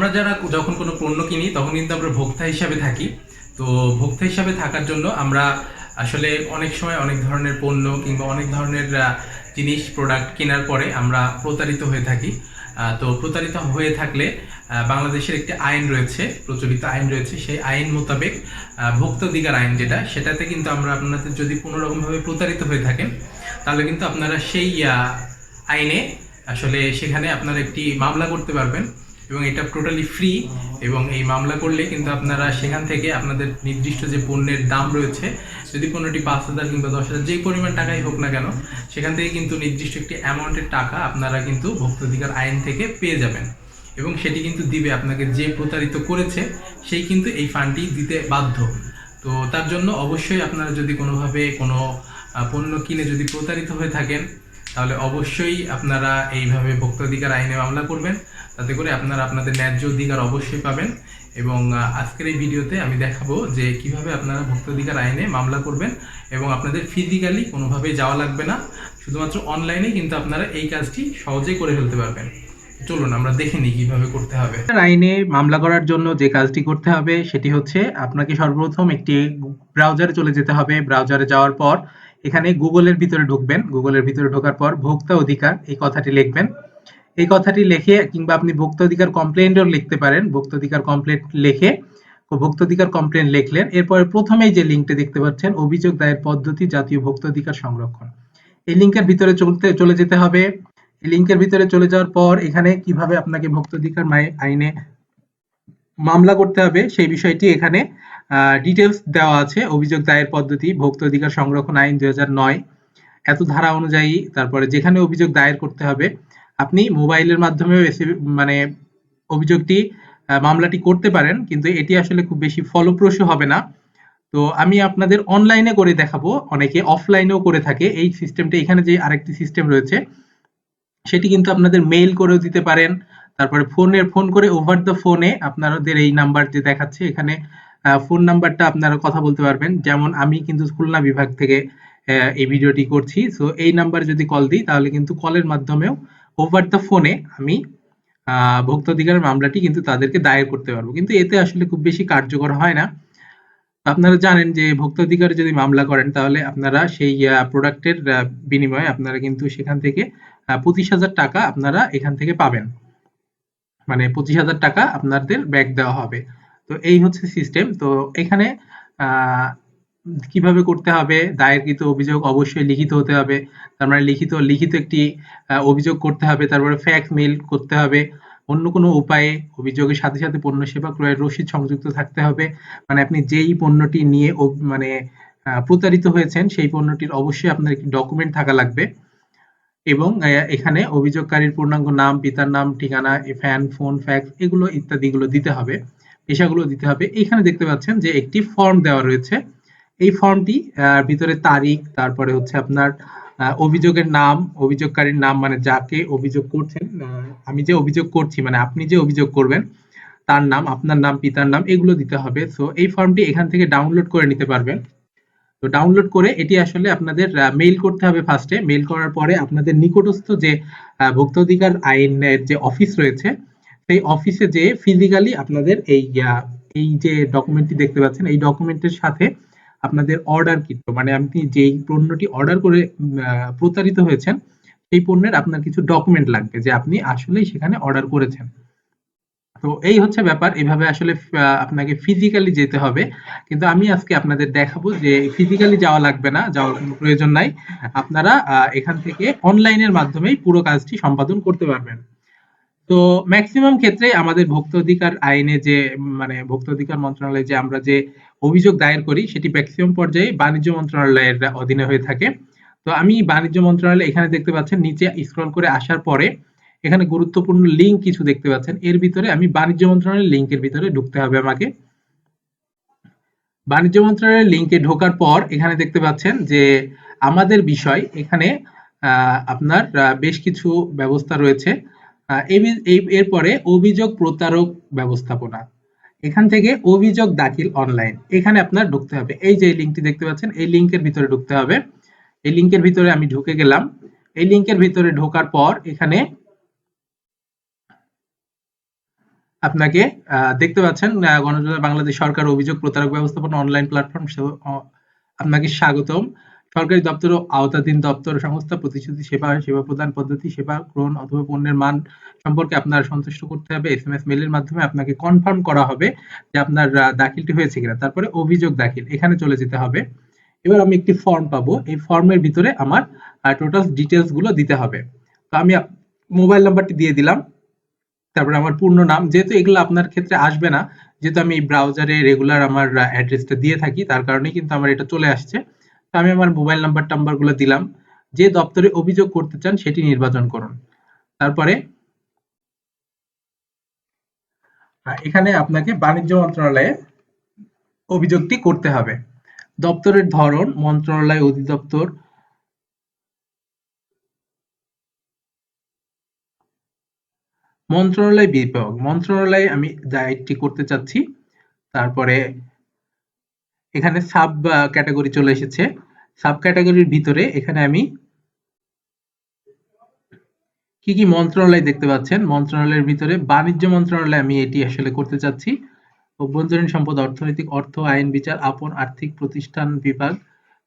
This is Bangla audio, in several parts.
আমরা যারা যখন কোনো পণ্য কিনি তখন কিন্তু আমরা ভোক্তা হিসাবে থাকি। তো ভোক্তা হিসাবে থাকার জন্য আমরা আসলে অনেক সময় অনেক ধরনের পণ্য কিংবা অনেক ধরনের জিনিস প্রোডাক্ট কেনার পরে আমরা প্রতারিত হয়ে থাকি। তো প্রতারিত হয়ে থাকলে বাংলাদেশের একটি আইন রয়েছে, প্রচলিত আইন রয়েছে, সেই আইন মোতাবেক ভোক্তাধিকার আইন যেটা, সেটাতে কিন্তু আমরা আপনাদের যদি কোনোরকমভাবে প্রতারিত হয়ে থাকেন তাহলে কিন্তু আপনারা সেই আইনে আসলে সেখানে আপনারা একটি মামলা করতে পারবেন এবং এটা টোটালি ফ্রি। এবং এই মামলা করলে কিন্তু আপনারা সেখান থেকে আপনাদের নির্দিষ্ট যে পণ্যের দাম রয়েছে, যদি পণ্যটি 5,000 কিংবা 10,000 যে পরিমাণ টাকাই হোক না কেন, সেখান থেকে কিন্তু নির্দিষ্ট একটি অ্যামাউন্টের টাকা আপনারা কিন্তু ভোক্তাধিকার আইন থেকে পেয়ে যাবেন। এবং সেটি কিন্তু দিবে আপনাকে যে প্রতারিত করেছে, সেই কিন্তু এই ফান্ডটি দিতে বাধ্য। তো তার জন্য অবশ্যই আপনারা যদি কোনোভাবে কোনো পণ্য কিনে যদি প্রতারিত হয়ে থাকেন তাহলে অবশ্যই আপনারা এইভাবে ভোক্তাধিকার আইনে মামলা করবেন, তাতে করে আপনারা আপনাদের ন্যায্য অধিকার অবশ্যই পাবেন। এবং আজকের এই ভিডিওতে আমি দেখাবো যে কিভাবে আপনারা ভোক্তাধিকার আইনে মামলা করবেন এবং আপনাদের ফিজিক্যালি কোনোভাবেই যাওয়া লাগবে না, শুধুমাত্র অনলাইনে কিন্তু আপনারা এই কাজটি সহজেই করে ফেলতে পারবেন। চলুন আমরা দেখে নিই কিভাবে করতে হবে। আইনে মামলা করার জন্য যে কাজটি করতে হবে সেটি হচ্ছে আপনাকে সর্বপ্রথম একটি ব্রাউজারে চলে যেতে হবে। ব্রাউজারে যাওয়ার পর এখানে গুগলের ভিতরে ঢুকবেন। গুগলের ভিতরে ঢোকার পর ভোক্তা অধিকার এই কথাটি লিখবেন। এই কথাটি লিখে কিংবা আপনি ভোক্তা অধিকার কমপ্লেইন্টও লিখতে পারেন। ভোক্তা অধিকার কমপ্লেইন্ট লিখে ভোক্তা অধিকার কমপ্লেইন্ট লিখলেন। এরপরে প্রথমেই যে লিঙ্কটি দেখতে পাচ্ছেন অভিযোগ দায়ের পদ্ধতি জাতীয় ভোক্তা অধিকার সংরক্ষণ, এই লিঙ্কের ভিতরে চলে যেতে হবে। এই লিঙ্কের ভিতরে চলে যাওয়ার পর এখানে কিভাবে আপনাকে ভোক্তাধিকার আইনে মামলা করতে হবে সেই বিষয়টি এখানে ডিটেলস দেওয়া আছে। অভিযোগ দায়ের পদ্ধতি ভোক্তাধিকার সংরক্ষণ আইন 2009 এত ধারা অনুযায়ী, তারপরে যেখানে অভিযোগ দায়ের করতে হবে আপনি মোবাইলের মাধ্যমে মানে অভিযোগটি মামলাটি করতে পারেন, কিন্তু এটি আসলে খুব বেশি ফলপ্রসূ হবে না। তো আমি আপনাদের অনলাইনে করে দেখাবো, অনেকে অফলাইনেও করে থাকে। এই সিস্টেমটা এখানে যে আরেকটি সিস্টেম রয়েছে সেটি কিন্তু আপনাদের মেইল করেও দিতে পারেন। তারপরে ফোন করে ওভার দ্য ফোনে আপনাদের এই নাম্বার যে দেখাচ্ছে এখানে ফোন নাম্বারটা আপনারা কথা বলতে পারবেন। যেমন আমি কিন্তু খুলনা বিভাগ থেকে এই ভিডিওটি করছি, সো এই নাম্বারে যদি কল দিই তাহলে কিন্তু কলের মাধ্যমেও ওভার দ্য ফোনে আমি ভোক্তাধিকারের মামলাটি কিন্তু তাদেরকে দায়ের করতে পারবো, কিন্তু এতে আসলে খুব বেশি কার্যকর হয় না। আপনারা জানেন যে ভোক্তাধিকারে যদি মামলা করেন তাহলে আপনারা সেই প্রোডাক্টের বিনিময়ে আপনারা কিন্তু সেখান থেকে 25,000 টাকা আপনারা এখান থেকে পাবেন, মানে 25,000 টাকা আপনাদের ব্যাক দেওয়া হবে। তো এই হচ্ছে সিস্টেম। তো এখানে কিভাবে করতে হবে, দায়েরকৃত অভিযোগ অবশ্যই লিখিত হতে হবে। তার মানে লিখিত একটি অভিযোগ করতে হবে। তারপরে ফ্যাক্স মেইল করতে হবে। অন্য কোনো উপায়ে অভিযোগের সাথে সাথে পণ্য সেবা ক্রয়ের রসিদ সংযুক্ত থাকতে হবে। মানে আপনি যেই পণ্যটি নিয়ে মানে প্রতারিত হয়েছেন সেই পণ্যটির অবশ্যই আপনার একটি ডকুমেন্ট থাকা লাগবে। এবং এখানে অভিযোগকারীর পূর্ণাঙ্গ নাম, পিতার নাম, ঠিকানা, ফোন, ফ্যাক্স এগুলো ইত্যাদিগুলো দিতে হবে, পেশাগুলো দিতে হবে। এখানে দেখতে পাচ্ছেন যে একটি ফর্ম দেওয়া রয়েছে। এই ফর্মটি ভিতরে তারিখ, তারপরে হচ্ছে আপনার অভিযোগের নাম, অভিযোগকারীর নাম মানে যাকে অভিযোগ করছেন, আমি যে অভিযোগ করছি মানে আপনি যে অভিযোগ করবেন তার নাম, আপনার নাম, পিতার নাম এগুলো দিতে হবে। সো এই ফর্মটি এখান থেকে ডাউনলোড করে নিতে পারবেন। তো ডাউনলোড করে এটি আসলে আপনাদের মেইল করতে হবে। ফার্স্টে মেইল করার পরে আপনাদের নিকটস্থ যে ভোক্তাধিকার আইনের যে অফিস রয়েছে সেই অফিসে যে ফিজিক্যালি আপনাদের এই যে ডকুমেন্টটি দেখতে পাচ্ছেন এই ডকুমেন্টের সাথে আপনাদের অর্ডারকৃত মানে আপনি যেই পণ্যটি অর্ডার করে প্রতারিত হয়েছেন সেই পণ্যের আপনার কিছু ডকুমেন্ট লাগবে যে আপনি আসলেই সেখানে অর্ডার করেছেন। তো এই হচ্ছে ব্যাপার, এভাবে আসলে আপনাকে ফিজিক্যালি যেতে হবে। কিন্তু আমি আজকে আপনাদের দেখাবো যে ফিজিক্যালি যাওয়া লাগবে না, যাওয়ার কোনো প্রয়োজন নাই। আপনারা এখান থেকে অনলাইনের মাধ্যমেই পুরো কাজটি সম্পাদন করতে পারবেন। তো ম্যাক্সিমাম ক্ষেত্রে আমাদের ভোক্তাধিকার আইনে যে মানে ভোক্তাধিকার মন্ত্রণালয়ে যে আমরা যে অভিযোগ দায়ের করি সেটি ম্যাক্সিমাম পর্যায়ে বাণিজ্য মন্ত্রণালয়ের অধীনে হয়ে থাকে। তো আমি বাণিজ্য মন্ত্রণালয় এখানে দেখতে পাচ্ছেন নিচে স্ক্রল করে আসার পরে এখানে গুরুত্বপূর্ণ লিঙ্ক কিছু দেখতে পাচ্ছেন, এর ভিতরে আমি বাণিজ্য মন্ত্রণালয়ের লিঙ্কের ভিতরে ঢুকতে হবে আমাকে। বাণিজ্য মন্ত্রণালয়ের লিঙ্কে ঢোকার পর এখানে দেখতে পাচ্ছেন যে আমাদের বিষয় এখানে আপনার বেশ কিছু ব্যবস্থা রয়েছে। এরপরে অভিযোগ প্রতারক ব্যবস্থাপনা, এখান থেকে অভিযোগ দাখিল অনলাইন, এখানে আপনার ঢুকতে হবে। এই যে লিঙ্কটি দেখতে পাচ্ছেন এই লিঙ্কের ভিতরে ঢুকতে হবে। এই লিঙ্কের ভিতরে আমি ঢুকে গেলাম। এই লিঙ্কের ভিতরে ঢোকার পর এখানে আপনাকে দেখতে পাচ্ছেন গণযোগাযোগ বাংলাদেশ সরকার অভিযোগ প্রতারক ব্যবস্থাপনা অনলাইন প্ল্যাটফর্ম আপনাকে স্বাগতম। সরকারি দপ্তর ও আওতাধীন দপ্তর সংস্থা প্রতিশ্রুতি সেবা প্রদান পদ্ধতি সেবা গ্রহণ অথবা পণ্যের মান সম্পর্কে আপনার সন্তুষ্ট করতে হবে। এসএমএস মেলের মাধ্যমে আপনাকে কনফার্ম করা হবে যে আপনার দাখিলটি হয়েছে কিনা। তারপরে অভিযোগ দাখিল এখানে চলে যেতে হবে। এবার আমি একটি ফর্ম পাবো, এই ফর্মের ভিতরে আমার টোটাল ডিটেলস গুলো দিতে হবে। তো আমি মোবাইল নাম্বারটি দিয়ে দিলাম, তারপরে আমার পূর্ণ নাম, যেহেতু এগুলো আপনার ক্ষেত্রে আসবে না, যেহেতু আমি ব্রাউজারে রেগুলার আমার অ্যাড্রেসটা দিয়ে থাকি, তার কারণে কিন্তু আমার এটা চলে আসছে। তো আমি আমার মোবাইল নাম্বার গুলো দিলাম। যে দপ্তরে অভিযোগ করতে চান সেটি নির্বাচন করুন। তারপরে এখানে আপনাকে বাণিজ্য মন্ত্রণালয়ে অভিযোগটি করতে হবে। দপ্তরের ধরন মন্ত্রণালয় অধিদপ্তর, মন্ত্রণালয় বিভাগ, মন্ত্রণালয়ে আমি দায়িত্বটি করতে চাচ্ছি। তারপরে এখানে সাব ক্যাটাগরি চলে এসেছে। সাব ক্যাটাগরির ভিতরে এখানে আমি কি কি মন্ত্রণালয় দেখতে পাচ্ছেন, মন্ত্রণালয়ের ভিতরে বাণিজ্য মন্ত্রণালয় আমি এটি আসলে করতে চাচ্ছি। অভ্যন্তরীণ সম্পদ, অর্থনৈতিক, অর্থ, আইন বিচার, আপন আর্থিক প্রতিষ্ঠান বিভাগ,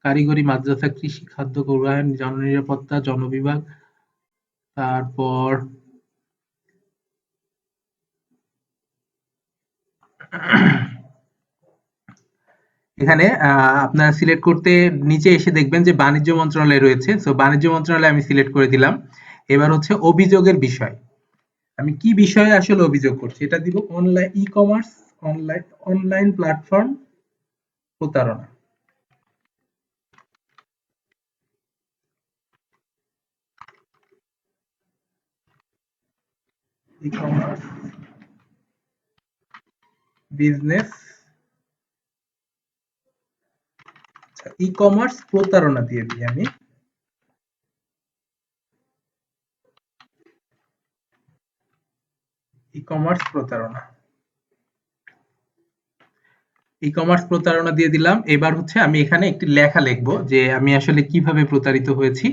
কারিগরি, মাদ্রাসা, কৃষি, খাদ্য, গৃহায়ন, জননিরাপত্তা, জনবিভাগ। তারপর এখানে আপনারা সিলেক্ট করতে নিচে এসে দেখবেন যে বাণিজ্য মন্ত্রণালয় রয়েছে। সো বাণিজ্য মন্ত্রণালয় আমি সিলেক্ট করে দিলাম। এবার হচ্ছে অভিযোগের বিষয়, আমি কি বিষয়ে আসলে অভিযোগ করছি এটা দিব। Online e commerce, online platform প্রতারণা। E commerce business, e commerce প্রতারণা দিয়ে দিই আমি। ই কমার্স প্রতারণা, ই কমার্স প্রতারণা দিয়ে দিলাম। এবার হচ্ছে আমি এখানে একটি লেখা লিখবো যে আমি আসলে কিভাবে প্রতারিত হয়েছি,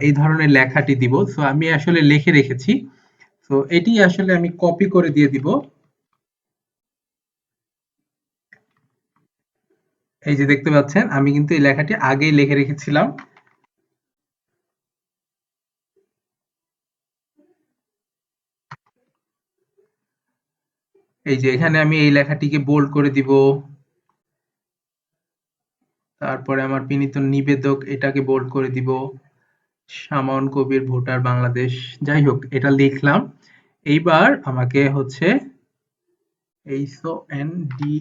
এই ধরনের লেখাটি দিব। সো আমি আসলে লিখে রেখেছি। তো এটি আসলে আমি কপি করে দিয়ে দিব। এই যে দেখতে পাচ্ছেন আমি কিন্তু এই লেখাটি আগেই লিখে রেখেছিলাম। এই যে এখানে আমি এই লেখাটিকে বোল্ড করে দিব। তারপরে আমার বিনীত নিবেদক এটাকে বোল্ড করে দিব। শামাউন কবির ভোটার বাংলাদেশ, যাই হোক এটা লিখলাম। এইবার আমাকে হচ্ছে HONDA,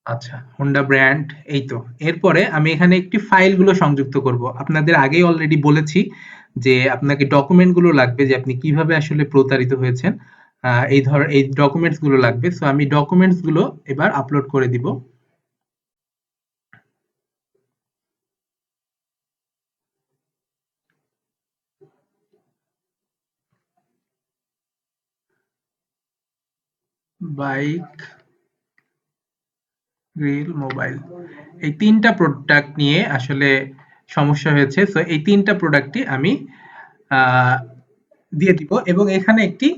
আচ্ছা হোন্ডা ব্র্যান্ড, এই তো। এরপরে আমি এখানে একটি ফাইল গুলো সংযুক্ত করব। আপনাদের আগেই অলরেডি বলেছি যে আপনাকে ডকুমেন্ট গুলো লাগবে, যে আপনি কিভাবে আসলে প্রতারিত হয়েছেন। এই ডকুমেন্টস গুলো লাগবে। সো আমি ডকুমেন্টস গুলো এবার আপলোড করে দিব। বাইক, গ্রিল, মোবাইল, এই তিনটা প্রোডাক্ট নিয়ে আসলে সমস্যা হয়েছে। সো এই তিনটা প্রোডাক্টই আমি আহ, দিয়ে দিব এবং এখানে একটি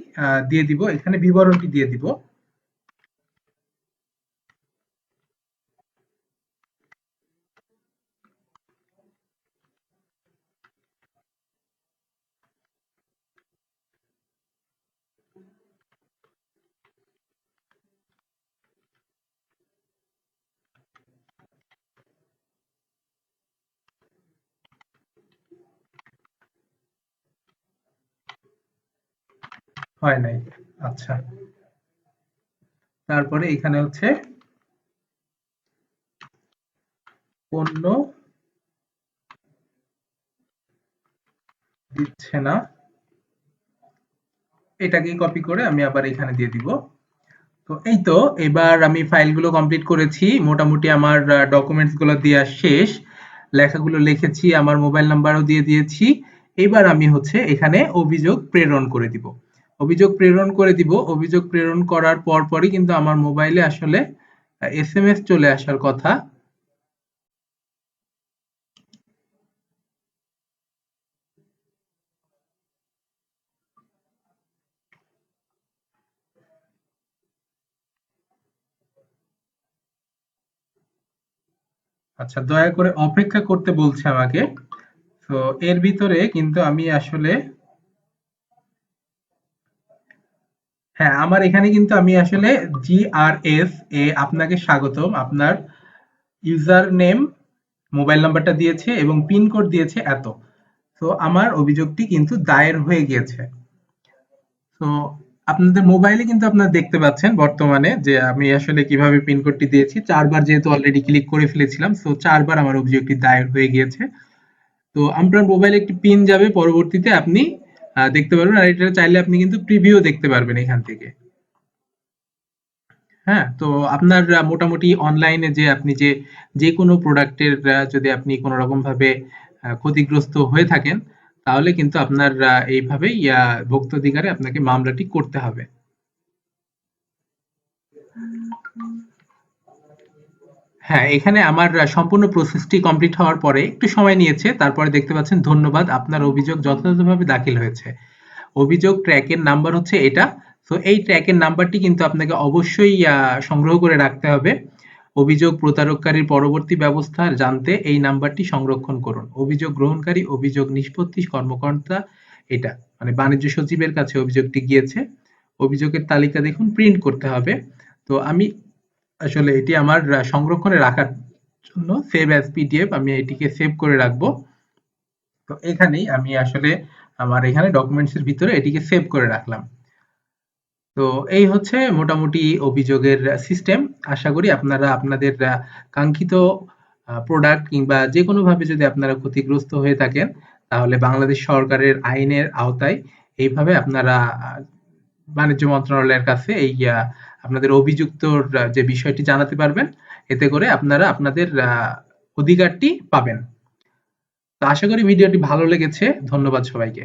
দিয়ে দিব, এখানে বিবরণটি দিয়ে দিব। হয় নাই, আচ্ছা। তারপরে এখানে হচ্ছে পণ্য দিচ্ছে না, এটাকে কপি করে আমি আবার এখানে দিয়ে দিব। তো এই তো, এবার আমি ফাইলগুলো কমপ্লিট করেছি। মোটামুটি আমার ডকুমেন্টস গুলো দেওয়া শেষ। লেখাগুলো লিখেছি, আমার মোবাইল নাম্বারও দিয়ে দিয়েছি। এবার আমি হচ্ছে এখানে অভিযোগ প্রেরণ করে দিব। অভিযোগ প্রেরণ করে দিব। অভিযোগ প্রেরণ করার পরপরই কিন্তু আমার মোবাইলে আসলে এসএমএস চলে আসার কথা। আচ্ছা, দয়া করে অপেক্ষা করতে বলছে আমাকে। তো এর ভিতরে কিন্তু আমি আসলে, হ্যাঁ, আমার এখানে কিন্তু আমি আসলে GRS এ আপনাকে স্বাগতম, আপনার ইউজার নেম, মোবাইল নাম্বারটা দিয়েছে এবং পিন কোড দিয়েছে এত। তো আমার অভিযোগটি কিন্তু দায়ের হয়ে গিয়েছে। তো আপনাদের মোবাইলে কিন্তু আপনারা দেখতে পাচ্ছেন বর্তমানে যে আমি আসলে কিভাবে পিন কোডটি দিয়েছি। ৪ বার যেহেতু অলরেডি ক্লিক করে ফেলেছিলাম, সো ৪ বার আমার অভিযোগটি দায়ের হয়ে গিয়েছে। তো আপনার মোবাইলে একটি পিন যাবে, পরবর্তীতে আপনি দেখতে পারবেন। আর এটা চাইলে আপনি কিন্তু প্রিভিউ দেখতে পারবেন এখান থেকে। হ্যাঁ, তো আপনার মোটামুটি অনলাইনে যে আপনি যে কোনো প্রোডাক্টের যদি আপনি কোনো রকম ভাবে ক্ষতিগ্রস্ত হয়ে থাকেন, তাহলে কিন্তু আপনার এইভাবেই ভোক্তাধিকারে আপনাকে মামলাটি করতে হবে। হ্যাঁ, এখানে আমার সম্পূর্ণ প্রসেসটি কমপ্লিট হওয়ার পরে একটু সময় নিয়েছে। তারপরে দেখতে পাচ্ছেন ধন্যবাদ, আপনার অভিযোগ যথাযথভাবে দাখিল হয়েছে। অভিযোগ ট্র্যাকের নাম্বার হচ্ছে এটা। তো এই ট্র্যাকের নাম্বারটি কিন্তু আপনাকে অবশ্যই সংগ্রহ করে রাখতে হবে। অভিযোগ প্রতারককারীর পরবর্তী ব্যবস্থা জানতে এই নাম্বারটি সংরক্ষণ করুন। অভিযোগ গ্রহণকারী, অভিযোগ নিষ্পত্তি কর্মকর্তা, এটা মানে বাণিজ্য সচিবের কাছে অভিযোগটি গিয়েছে। অভিযোগের তালিকা দেখুন, প্রিন্ট করতে হবে। তো আমি আসলে এটি আমার সংরক্ষণে রাখার জন্য সেভ অ্যাজ পিডিএফ আমি এটিকে সেভ করে রাখবো। তো এখানেই আমি আসলে আমার এখানে ডকুমেন্টস এর ভিতরে এটিকে সেভ করে রাখলাম। তো এই হচ্ছে মোটামুটি অভিযোগের সিস্টেম। আশা করি আপনারা আপনাদের কাঙ্ক্ষিত প্রোডাক্ট কিংবা যে কোনোভাবে যদি আপনারা ক্ষতিগ্রস্ত হয়ে থাকেন, তাহলে বাংলাদেশ সরকারের আইনের আওতায় এইভাবে আপনারা বাণিজ্য মন্ত্রণালয়ের কাছে এই আপনাদের অভিযুক্তর যে বিষয়টি জানাতে পারবেন। এতে করে আপনারা আপনাদের অধিকারটি পাবেন। তো আশা করি ভিডিওটি ভালো লেগেছে। ধন্যবাদ সবাইকে।